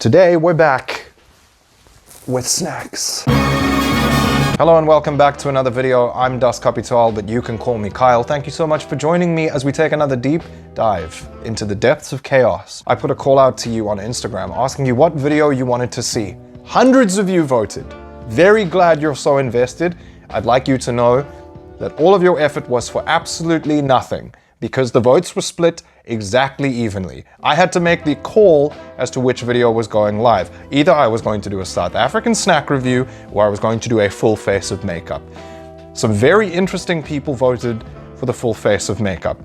Today we're back with snacks. Hello and welcome back to another video. I'm Das Kapital, but you can call me Kyle. Thank you so much for joining me as we take another deep dive into the depths of chaos. I put a call out to you on Instagram asking you what video you wanted to see. Hundreds of you voted. Very glad you're so invested. I'd like you to know that all of your effort was for absolutely nothing because the votes were split exactly evenly. I had to make the call as to which video was going live. Either I was going to do a South African snack review or I was going to do a full face of makeup. Some very interesting people voted for the full face of makeup,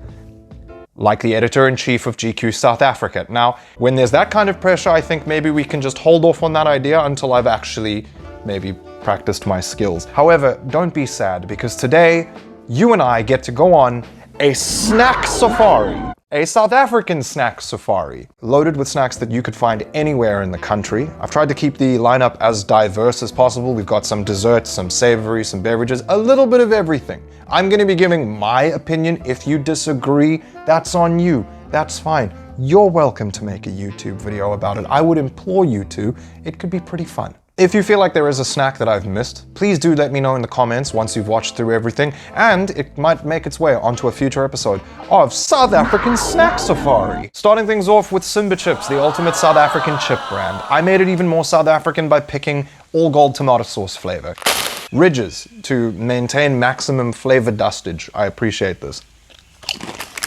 like the editor-in-chief of GQ South Africa. Now, when there's that kind of pressure, I think maybe we can just hold off on that idea until I've actually maybe practiced my skills. However, don't be sad because today you and I get to go on a snack safari. A South African snack safari, loaded with snacks that you could find anywhere in the country. I've tried to keep the lineup as diverse as possible. We've got some desserts, some savory, some beverages, a little bit of everything. I'm gonna be giving my opinion. If you disagree, that's on you. That's fine. You're welcome to make a YouTube video about it. I would implore you to. It could be pretty fun. If you feel like there is a snack that I've missed, please do let me know in the comments once you've watched through everything, and it might make its way onto a future episode of South African Snack Safari. Starting things off with Simba Chips, the ultimate South African chip brand. I made it even more South African by picking all gold tomato sauce flavor. Ridges to maintain maximum flavor dustage. I appreciate this.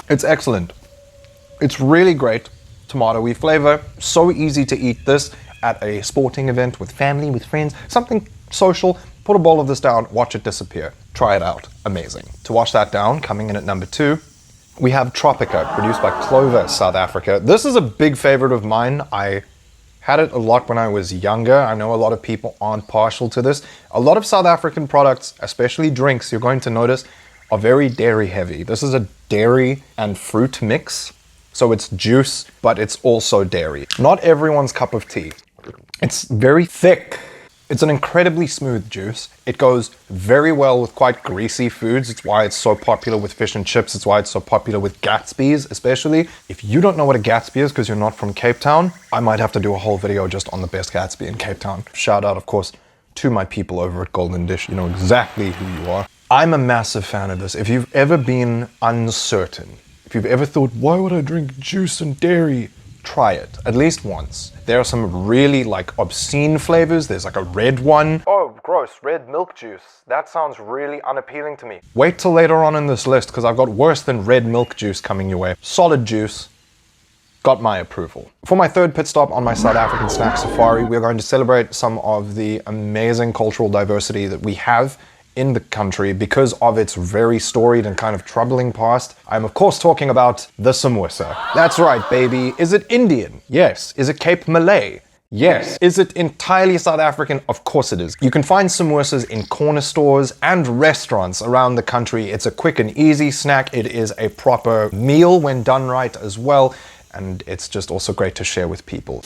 It's excellent. It's really great tomatoey flavor. So easy to eat this at a sporting event with family, with friends, something social. Put a bowl of this down, watch it disappear. Try it out. Amazing. To wash that down, coming in at number 2, we have Tropica, produced by Clover, South Africa. This is a big favorite of mine. I had it a lot when I was younger. I know a lot of people aren't partial to this. A lot of South African products, especially drinks, you're going to notice, are very dairy heavy. This is a dairy and fruit mix. So it's juice, but it's also dairy. Not everyone's cup of tea. It's very thick. It's an incredibly smooth juice. It goes very well with quite greasy foods. It's why it's so popular with fish and chips. It's why it's so popular with Gatsby's, especially. If you don't know what a Gatsby is because you're not from Cape Town, I might have to do a whole video just on the best Gatsby in Cape Town. Shout out, of course, to my people over at Golden Dish. You know exactly who you are. I'm a massive fan of this. If you've ever been uncertain, if you've ever thought, why would I drink juice and dairy? Try it, at least once. There are some really obscene flavors. There's a red one. Oh, gross, red milk juice. That sounds really unappealing to me. Wait till later on in this list because I've got worse than red milk juice coming your way. Solid juice. Got my approval. For my third pit stop on my South African snack safari, we're going to celebrate some of the amazing cultural diversity that we have in the country because of its very storied and kind of troubling past. I'm of course talking about the samosa. That's right, baby. Is it Indian? Yes. Is it Cape Malay? Yes. Is it entirely South African? Of course it is. You can find samosas in corner stores and restaurants around the country. It's a quick and easy snack. It is a proper meal when done right as well. And it's just also great to share with people.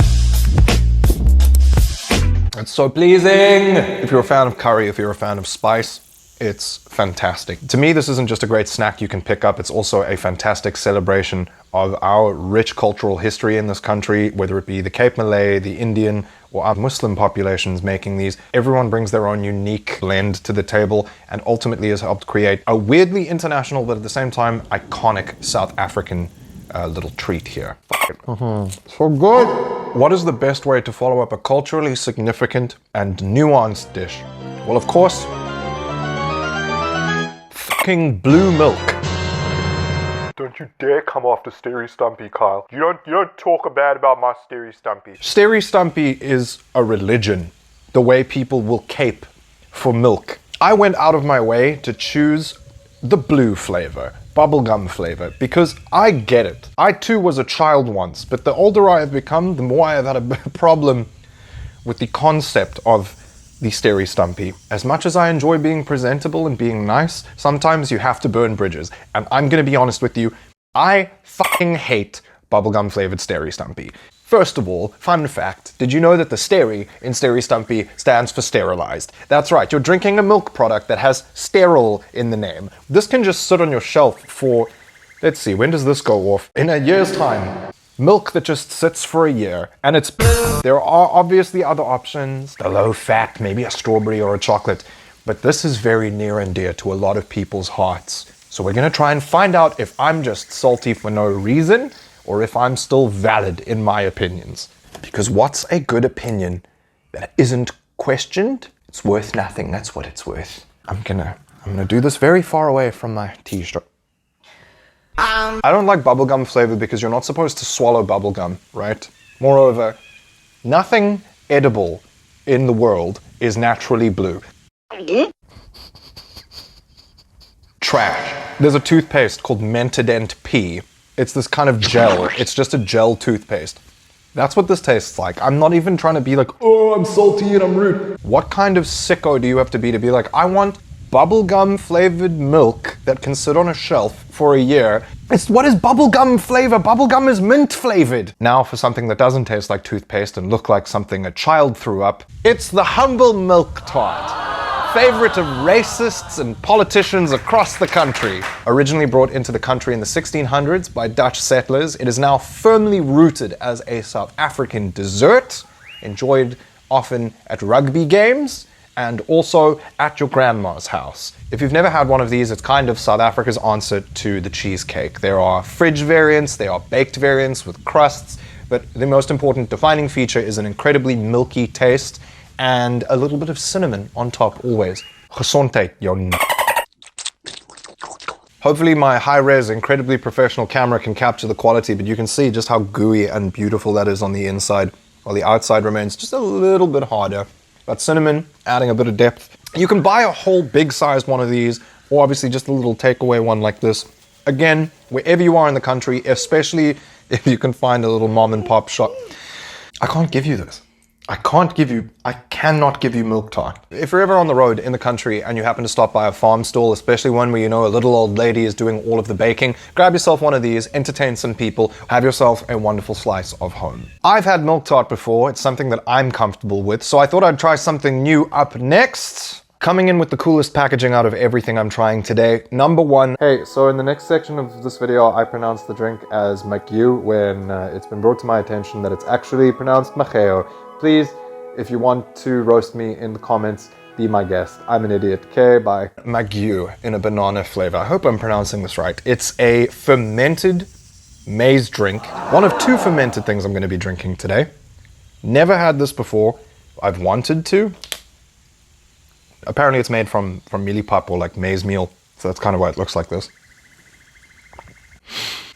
It's so pleasing! If you're a fan of curry, if you're a fan of spice, it's fantastic. To me, this isn't just a great snack you can pick up, it's also a fantastic celebration of our rich cultural history in this country, whether it be the Cape Malay, the Indian, or our Muslim populations making these. Everyone brings their own unique blend to the table and ultimately has helped create a weirdly international, but at the same time, iconic South African little treat here. So good! What is the best way to follow up a culturally significant and nuanced dish? Well, of course, fucking blue milk. Don't you dare come after Steri Stumpy, Kyle. You don't talk bad about my Steri Stumpy. Steri Stumpy is a religion. The way people will cape for milk. I went out of my way to choose the blue flavor. Bubblegum flavor, because I get it. I too was a child once, but the older I have become, the more I have had a problem with the concept of the Steri Stumpy. As much as I enjoy being presentable and being nice, sometimes you have to burn bridges. And I'm gonna be honest with you, I fucking hate bubblegum flavored Steri Stumpy. First of all, fun fact, did you know that the Steri in Steri Stumpy stands for sterilized? That's right, you're drinking a milk product that has sterile in the name. This can just sit on your shelf for, let's see, when does this go off? In a year's time. Milk that just sits for a year, and it's... There are obviously other options, the low fat, maybe a strawberry or a chocolate, but this is very near and dear to a lot of people's hearts. So we're gonna try and find out if I'm just salty for no reason, or if I'm still valid in my opinions. Because what's a good opinion that isn't questioned? It's worth nothing, that's what it's worth. I'm gonna do this very far away from my tea straw. I don't like bubblegum flavor because you're not supposed to swallow bubblegum, right? Moreover, nothing edible in the world is naturally blue. Trash. There's a toothpaste called Mentadent P. It's this kind of gel. It's just a gel toothpaste. That's what this tastes like. I'm not even trying to be like, oh, I'm salty and I'm rude. What kind of sicko do you have to be like, I want bubblegum flavored milk that can sit on a shelf for a year? What is bubblegum flavor? Bubblegum is mint flavored. Now for something that doesn't taste like toothpaste and look like something a child threw up, it's the humble milk tart. Favorite of racists and politicians across the country. Originally brought into the country in the 1600s by Dutch settlers, it is now firmly rooted as a South African dessert, enjoyed often at rugby games, and also at your grandma's house. If you've never had one of these, it's kind of South Africa's answer to the cheesecake. There are fridge variants, there are baked variants with crusts, but the most important defining feature is an incredibly milky taste and a little bit of cinnamon on top always. Gesondheid, jou. Hopefully my high-res, incredibly professional camera can capture the quality, but you can see just how gooey and beautiful that is on the inside, while the outside remains just a little bit harder. But cinnamon, adding a bit of depth. You can buy a whole big-sized one of these, or obviously just a little takeaway one like this. Again, wherever you are in the country, especially if you can find a little mom and pop shop. I can't give you this. I cannot give you milk tart. If you're ever on the road in the country and you happen to stop by a farm stall, especially one where you know a little old lady is doing all of the baking, grab yourself one of these, entertain some people, have yourself a wonderful slice of home. I've had milk tart before, it's something that I'm comfortable with, so I thought I'd try something new up next. Coming in with the coolest packaging out of everything I'm trying today. Number one. Hey, so in the next section of this video, I pronounce the drink as Makiu when it's been brought to my attention that it's actually pronounced Macheo. Please, if you want to roast me in the comments, be my guest. I'm an idiot. Okay, bye. Makiu in a banana flavor. I hope I'm pronouncing this right. It's a fermented maize drink. One of two fermented things I'm going to be drinking today. Never had this before. I've wanted to. Apparently it's made from mealie pap or like maize meal. So that's kind of why it looks like this.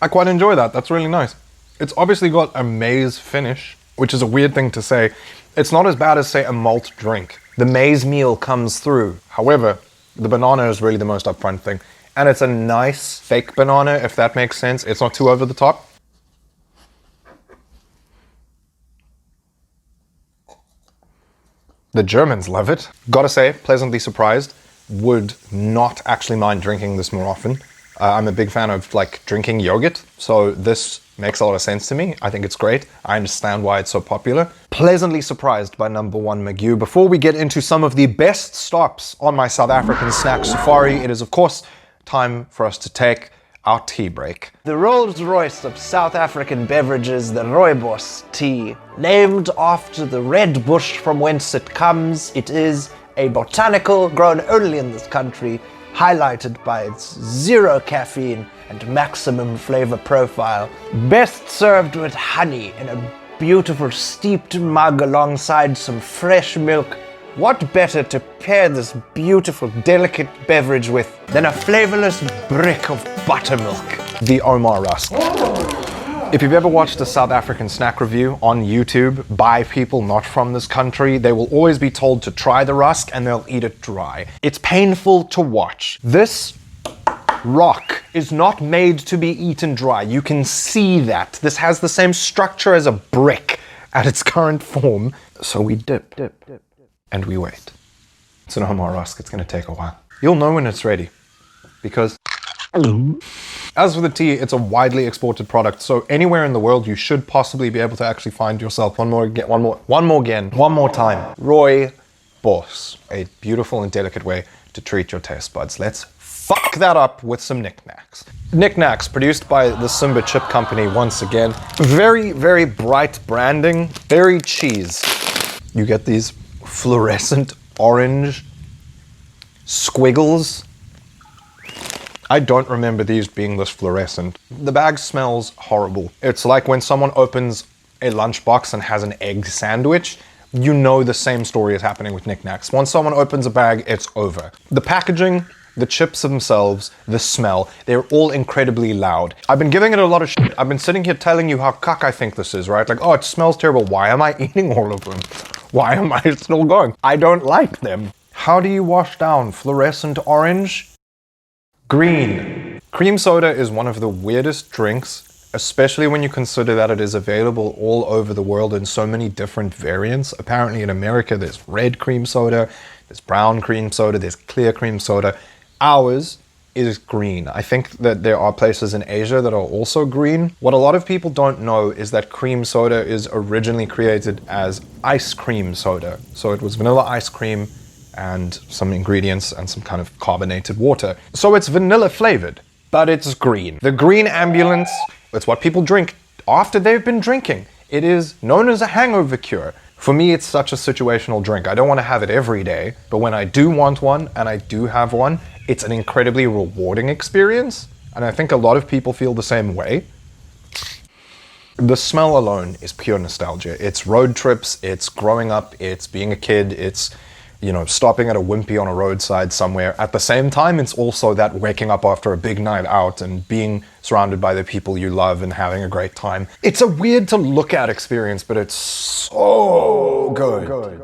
I quite enjoy that. That's really nice. It's obviously got a maize finish, which is a weird thing to say. It's not as bad as, say, a malt drink. The maize meal comes through. However, the banana is really the most upfront thing. And it's a nice fake banana, if that makes sense. It's not too over the top. The Germans love it. Gotta say, pleasantly surprised. Would not actually mind drinking this more often. I'm a big fan of like drinking yogurt, so this makes a lot of sense to me. I think it's great. I understand why it's so popular. Pleasantly surprised by number one Makiu. Before we get into some of the best stops on my South African snack safari, it is of course time for us to take our tea break. The Rolls Royce of South African beverages, the Rooibos tea. Named after the red bush from whence it comes, it is a botanical grown only in this country, highlighted by its zero caffeine and maximum flavor profile. Best served with honey in a beautiful steeped mug alongside some fresh milk. What better to pair this beautiful, delicate beverage with than a flavorless brick of buttermilk? The Omar Rusk. If you've ever watched a South African snack review on YouTube by people not from this country, they will always be told to try the rusk and they'll eat it dry. It's painful to watch. This rock is not made to be eaten dry. You can see that. This has the same structure as a brick at its current form. So we dip, and we wait. It's an Omar Rusk. It's going to take a while. You'll know when it's ready because... As for the tea, it's a widely exported product, so anywhere in the world you should possibly be able to actually find yourself one more time. Rooibos, a beautiful and delicate way to treat your taste buds. Let's fuck that up with some knickknacks. Knickknacks, produced by the Simba Chip Company once again. Very, very bright branding, very cheese. You get these fluorescent orange squiggles. I don't remember these being this fluorescent. The bag smells horrible. It's like when someone opens a lunchbox and has an egg sandwich. You know the same story is happening with knickknacks. Once someone opens a bag, it's over. The packaging, the chips themselves, the smell, they're all incredibly loud. I've been giving it a lot of shit. I've been sitting here telling you how cuck I think this is, right? Like, oh, it smells terrible. Why am I eating all of them? Why am I still going? I don't like them. How do you wash down fluorescent orange? Green. Cream soda is one of the weirdest drinks, especially when you consider that it is available all over the world in so many different variants. Apparently in America, there's red cream soda, there's brown cream soda, there's clear cream soda. Ours is green. I think that there are places in Asia that are also green. What a lot of people don't know is that cream soda is originally created as ice cream soda. So it was vanilla ice cream and some ingredients and some kind of carbonated water. So it's vanilla flavored, but it's green. The green ambulance, it's what people drink after they've been drinking. It is known as a hangover cure. For me, it's such a situational drink. I don't want to have it every day, but when I do want one and I do have one, it's an incredibly rewarding experience. And I think a lot of people feel the same way. The smell alone is pure nostalgia. It's road trips, it's growing up, it's being a kid, it's, you know, stopping at a Wimpy on a roadside somewhere. At the same time, it's also that waking up after a big night out and being surrounded by the people you love and having a great time. It's a weird to look at experience, but it's so good.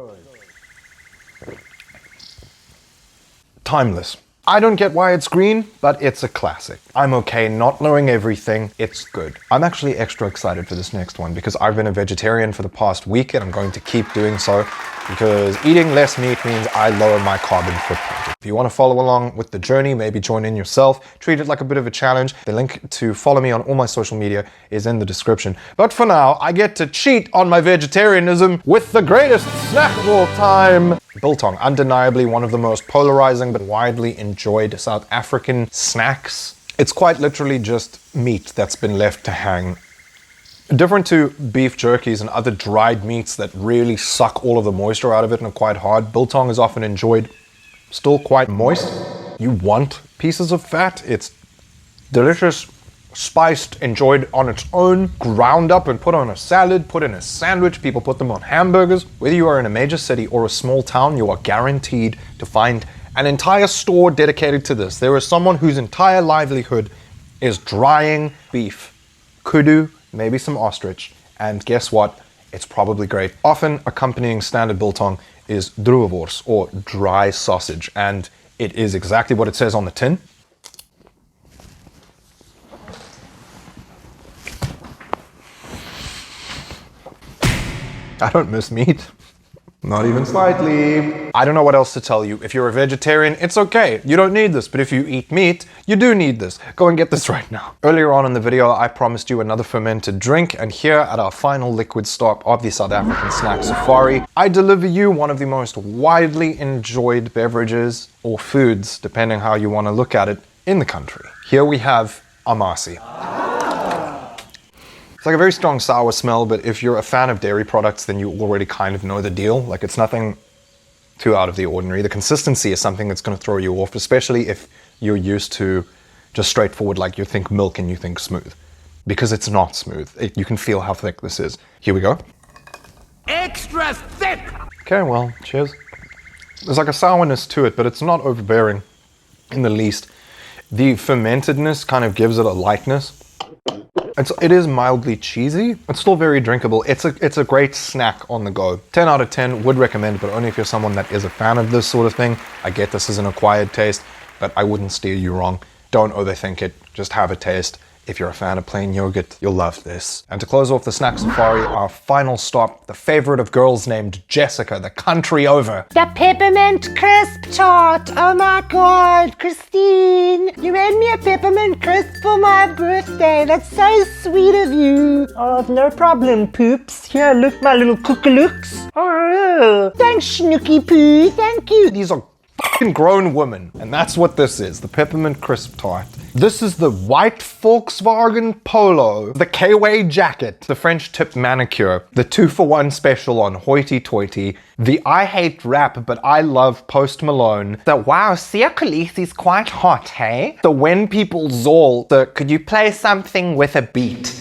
Timeless. I don't get why it's green, but it's a classic. I'm okay not knowing everything. It's good. I'm actually extra excited for this next one because I've been a vegetarian for the past week and I'm going to keep doing so because eating less meat means I lower my carbon footprint. If you want to follow along with the journey, maybe join in yourself, treat it like a bit of a challenge. The link to follow me on all my social media is in the description. But for now, I get to cheat on my vegetarianism with the greatest snack of all time. Biltong, undeniably one of the most polarizing but widely enjoyed South African snacks. It's quite literally just meat that's been left to hang. Different to beef jerkies and other dried meats that really suck all of the moisture out of it and are quite hard, biltong is often enjoyed still quite moist. You want pieces of fat. It's delicious, spiced, enjoyed on its own, ground up and put on a salad, put in a sandwich. People put them on hamburgers. Whether you are in a major city or a small town, you are guaranteed to find an entire store dedicated to this. There is someone whose entire livelihood is drying beef, kudu, maybe some ostrich, and guess what? It's probably great. Often accompanying standard biltong is droewors, or dry sausage, and it is exactly what it says on the tin. I don't miss meat. Not even slightly. I don't know what else to tell you. If you're a vegetarian, it's okay. You don't need this. But if you eat meat, you do need this. Go and get this right now. Earlier on in the video, I promised you another fermented drink. And here at our final liquid stop of the South African Snack Safari, I deliver you one of the most widely enjoyed beverages or foods, depending how you want to look at it, in the country. Here we have Amarsi. It's like a very strong sour smell, but if you're a fan of dairy products, then you already kind of know the deal. Like, it's nothing too out of the ordinary. The consistency is something that's going to throw you off, especially if you're used to just straightforward, like you think milk and you think smooth. Because it's not smooth. You can feel how thick this is. Here we go. Extra thick! Okay, well, cheers. There's like a sourness to it, but it's not overbearing in the least. The fermentedness kind of gives it a lightness. It is mildly cheesy. It's still very drinkable. It's a great snack on the go. 10 out of 10, would recommend, but only if you're someone that is a fan of this sort of thing. I get this is an acquired taste, but I wouldn't steer you wrong. Don't overthink it. Just have a taste. If you're a fan of plain yogurt, you'll love this. And to close off the snack safari, our final stop, the favorite of girls named Jessica, the country over. The Peppermint Crisp Tart. Oh my God, Christine, you made me a Peppermint Crisp for my birthday. That's so sweet of you. Oh, no problem, Poops. Here, look, my little cookalooks. Oh, thanks, Snooky Poo. Thank you. These are fucking grown woman. And that's what this is, the Peppermint Crisp Tart. This is the white Volkswagen Polo, the K-Way jacket, the French tip manicure, the 2-for-1 special on hoity-toity, the I hate rap but I love Post Malone, the wow, Sia Khaleesi's quite hot, hey? The when people zol, the could you play something with a beat?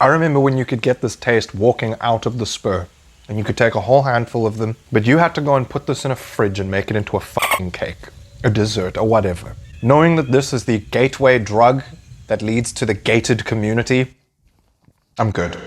I remember when you could get this taste walking out of the Spur. And you could take a whole handful of them, but you had to go and put this in a fridge and make it into a fucking cake, a dessert, or whatever. Knowing that this is the gateway drug that leads to the gated community, I'm good.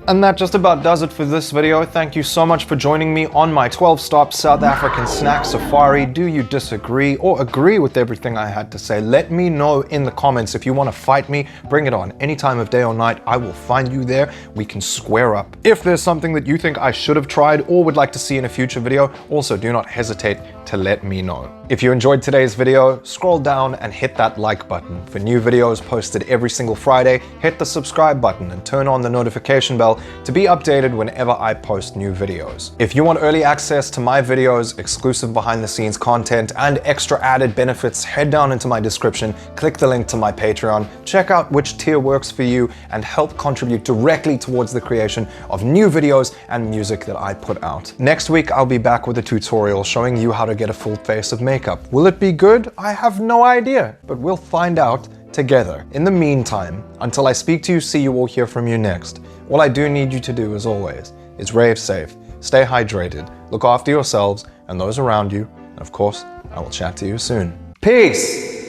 And that just about does it for this video. Thank you so much for joining me on my 12-stop South African snack safari. Do you disagree or agree with everything I had to say? Let me know in the comments. If you want to fight me, bring it on. Any time of day or night, I will find you there. We can square up. If there's something that you think I should have tried or would like to see in a future video, also do not hesitate to let me know. If you enjoyed today's video, scroll down and hit that like button. For new videos posted every single Friday, hit the subscribe button and turn on the notification bell to be updated whenever I post new videos. If you want early access to my videos, exclusive behind the scenes content, and extra added benefits, head down into my description, click the link to my Patreon, check out which tier works for you, and help contribute directly towards the creation of new videos and music that I put out. Next week, I'll be back with a tutorial showing you how to get a full face of makeup. Will it be good? I have no idea, but we'll find out together. In the meantime, until I speak to you, see you, or hear from you next, all I do need you to do, as always, is rave safe, stay hydrated, look after yourselves and those around you, and of course, I will chat to you soon. Peace!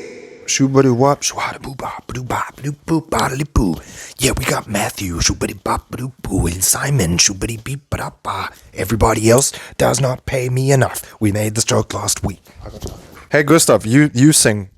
Yeah, we got Matthew, and Simon, everybody else does not pay me enough. We made this joke last week. Hey Gustav, you sing.